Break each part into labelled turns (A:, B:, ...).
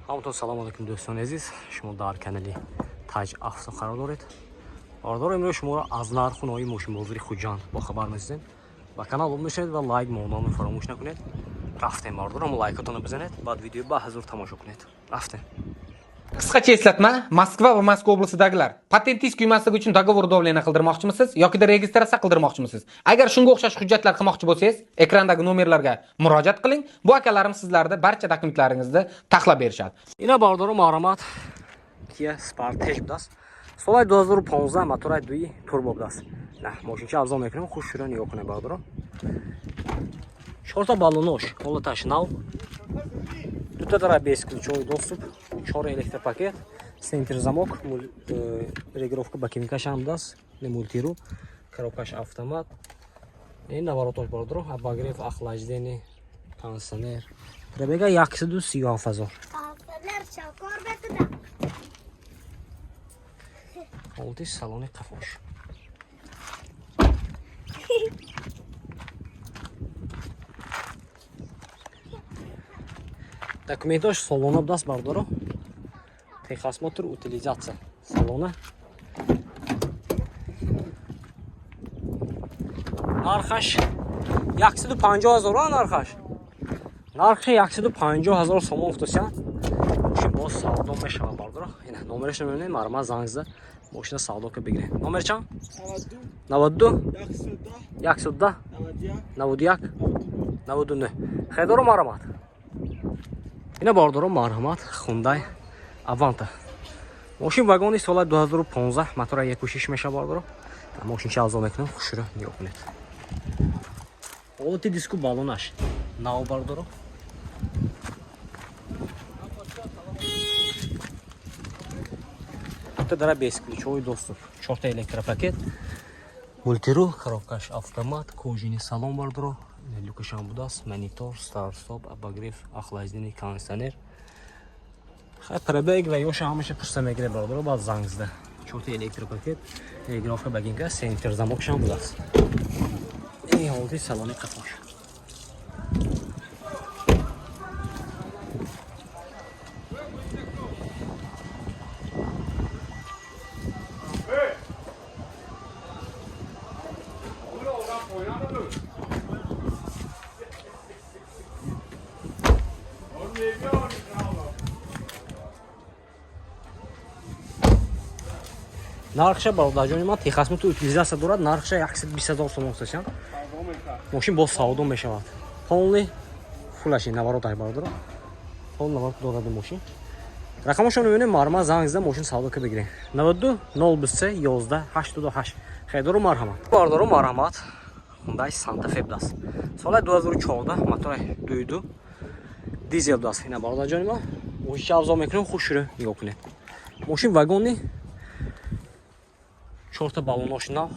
A: همونطور سلام علیکم دوستان عزیز، شما در کانال تاج افسا قرار دارید. باردار امروز شما را از نرخ نوعی ماشین بازاری خوجند با خبر می‌رسیم. با کانال عضو میشید و لایک مونام فراموش نکنید. رفتیم باردار هم لایکاتون رو بزنید، بعد ویدیو با حضور تماشا کنید. رفتیم.
B: Qisqacha eslatma, Moskva va Moskva oblasidagilar patentingiz kuymasligi uchun dogovor davlena qildirmoqchimisiz yoki registratsiya qildirmoqchimisiz? Agar shunga o'xshash hujjatlar qilmoqchi bo'lsangiz, ekrandagi nomerlarga murojaat qiling. Bu akalarim sizlarga barcha dokumentlaringizni taxlab berishadi.
A: Ina باردار معلومات که سپارتش بدست. سال 2015 موتور دوی توربو بدست. نه ماشین که افزار میکنیم خوش شده نگاه کنه باردار. 4 تا баллонош, холоташ нав. 2 та дара без ключевой доступ, 4 электропакет, центр замок, регулировка бакинкаш ham даст, мультиру, коробкаш автомат. این наворотош باردار، обогрев, охлаждение, кондиционер. Пробега 137,000. Oldu salonu kafoş. Документош салона даст бардоро. Техосмотр утилизация салона. Нархаш 150,000 нархаш. Нархи 150,000 сомон уфтасян. Мошин боз савдо мешава бардоро. Ина номераш намебинед, марма зангза мошина савдо ка бигиред. Номер чанд? 92 110 91 99. Хайдоро марҳамат. Ина бардоро марҳамат Hyundai Avanta. Мошин вагони соли 2015, мотора 1.6 меша бардоро. Мошин чӣ авзо мекунам, хушро нигоҳ кунед. Ҳолати диску балонаш нав бардоро. Это дара бесключевой доступ. 4 электропакет. Мультирул, коробкаш автомат, кожаный салон бардоро. Люкашам будаст, монитор, старт-стоп, обогрев, охлаждение, кондиционер. Хай пробег ва ёша ҳамаша пурса мегире бардоро ба зангзда. 4 электропакет, регулировка багинка, центр замокшам будаст. Ин ҳолати салони қафош. Нархша бародарҷони ман техосмотр утилизация дорад. Нархша 120,000 сомон устасян. Мошин бо савдо мешавад. Полный фулаши навороташ бародаро. Пол наворот дорад мошин. Рақамашон мебинем, марма зангзда мошин савдо ка бигирем. 92 023 11 88. Хайдоро марҳамат. Бародаро марҳамат. Hyundai Santa Fe даст. Соли 2014 мотор 2.2 дизел даст. Ина бародарҷони ман мошин авзо мекунем, хушро нигоҳ кунед. Мошин вагони 4 та баллонош нав.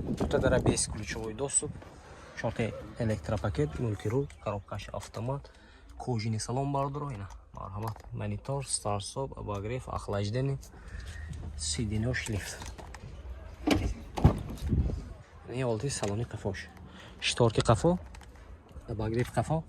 A: 2 та дара без ключевой доступ. 4 электропакет, мультирул, коробкаш автомат, кожаный салон бардоро. Ина марҳамат. Монитор, старт-стоп, обогрев, охлаждение, сиденёж, лифт. Ин ҳолати салони қафош. Шторки қафо, обогрев қафо.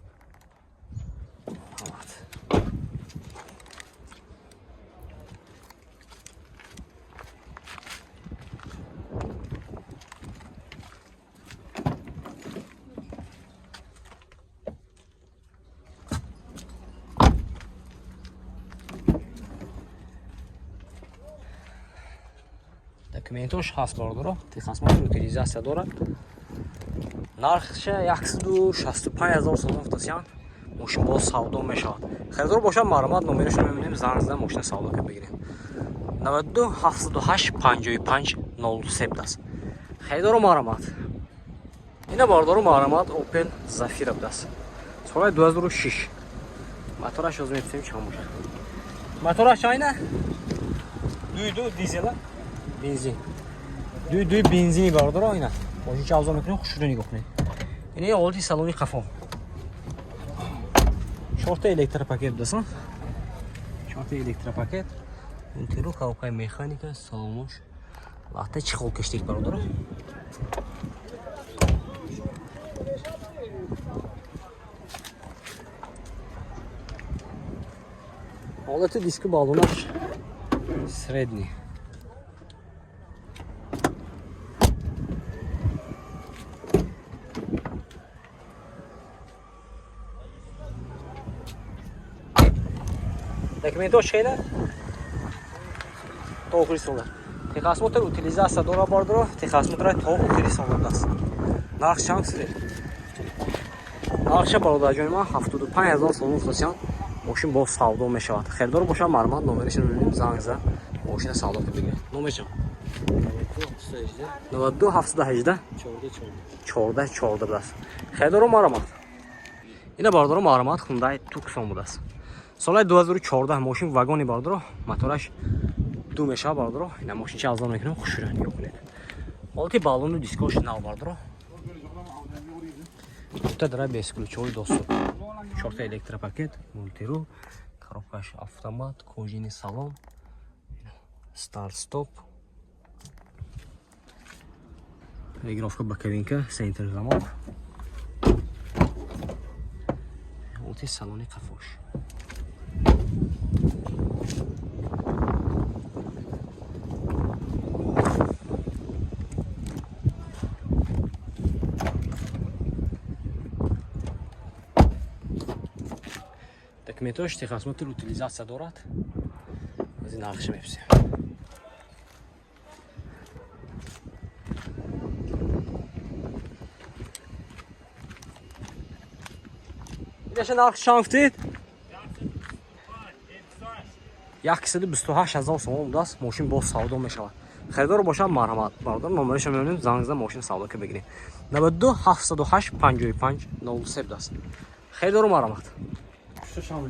A: Документош ҳаст бардоро. Техосмотр утилизация дорад. Нархша 165,000 сомон уфтасян. Мошин боз савдо мешавад. Хайдор бошад марҳамат, номерашро мебинем, зангзда мошина савдо ка бигирем. 92 78 55 07 даст. Хайдоро марҳамат. Ина бардоро марҳамат Opel Zafira даст. Соли 2006. Мотораш озо меписем чанд бошад. Мотораш айна 2.2 дизела. Бензин. 2 бензини бардоро айна. Мошин чӣ авзо мекунем, хушро нигоҳ кунед. Ин ҳолати салони қафо. 4 та электропакет даст. 4 та электропакет. Мультирул, коробка механика, салонош. Лахта чехол каштик бардоро. Halati diski balonlar средний. Документочкаlar to'g'ri so'lar. Texasmotor utilizatsiya dora bordir, texasmotor to'g'ri utilizatsiya aст. Narx chanqsi. Narxcha baroda jo'ma 75000 so'm ustasiyan. Moshin bo savdo meshawad. Xaridor bosham ma'lumot nomerishini bilib zangza. Moshin savdo qilib bergan. Nomerchi 92 718 14 будаст. Xaridor ma'lumot. Ина бардор ma'lumot Hyundai Tucson будаст. Соли 2014 мошин вагони бардро, мотораш ду меша бардро, ина мошин чи азон мекунам хушуран ёкунед. Олти балону дискош нав бардро. Тут дара бесключовый доступ. Чёрта электропакет, мультирул, коробкаш автомат, кожаный салон, старт-стоп. Регулировка боковинка, центр замок. Олти салони кафош. Документош техосмотр утилизация дорад. Аз ин нақша меписем. Идаша нақш чанфтид? 128000 сом будааст. Мошин бо савдо мешавад. Харидор бошад марҳамат. Бардор номерашо мебинем, занг зан мошин савдо ка бигирем. 92 708 55 03 будааст. Харидор марҳамат.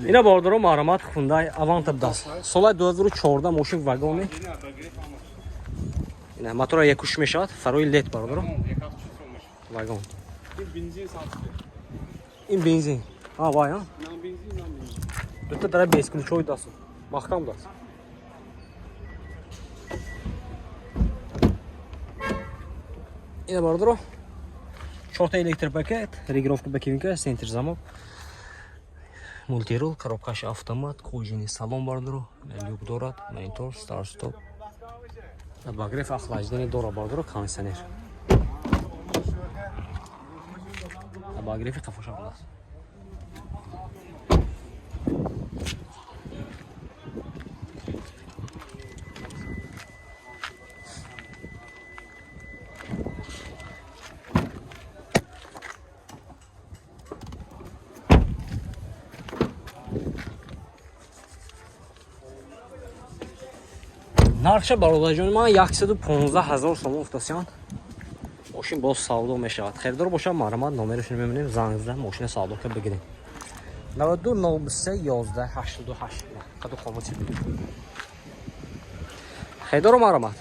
A: Ина бардор марҳамат Hyundai Avanta будааст. Соли 2014 мошин вагони. Ина мотора якуш мешавад. Фарои LED бардор. Вагон. Ин бензин. Вай, а? Тут дара бесключовый даст. Махкам даст. Ина бардор. Чёрта электропакет, регулировка боковинка, центр замок. Мультирул, коробкаш автомат, кожаный салон бардор, люк дорад, монитор, старт-стоп. Обогрев охлаждения дора бардор, кондиционер. Обогрев кафоша даст. Нархша бародарҷон ман 115000 сом уфтасиан. Мошин боз савдо мешавад. Харидор бошад марҳамат номерашро мебинем, занг зада мошина савдо ка бигирем. 92 93 11 88. Қаду қомати бигирем. Харидор марҳамат.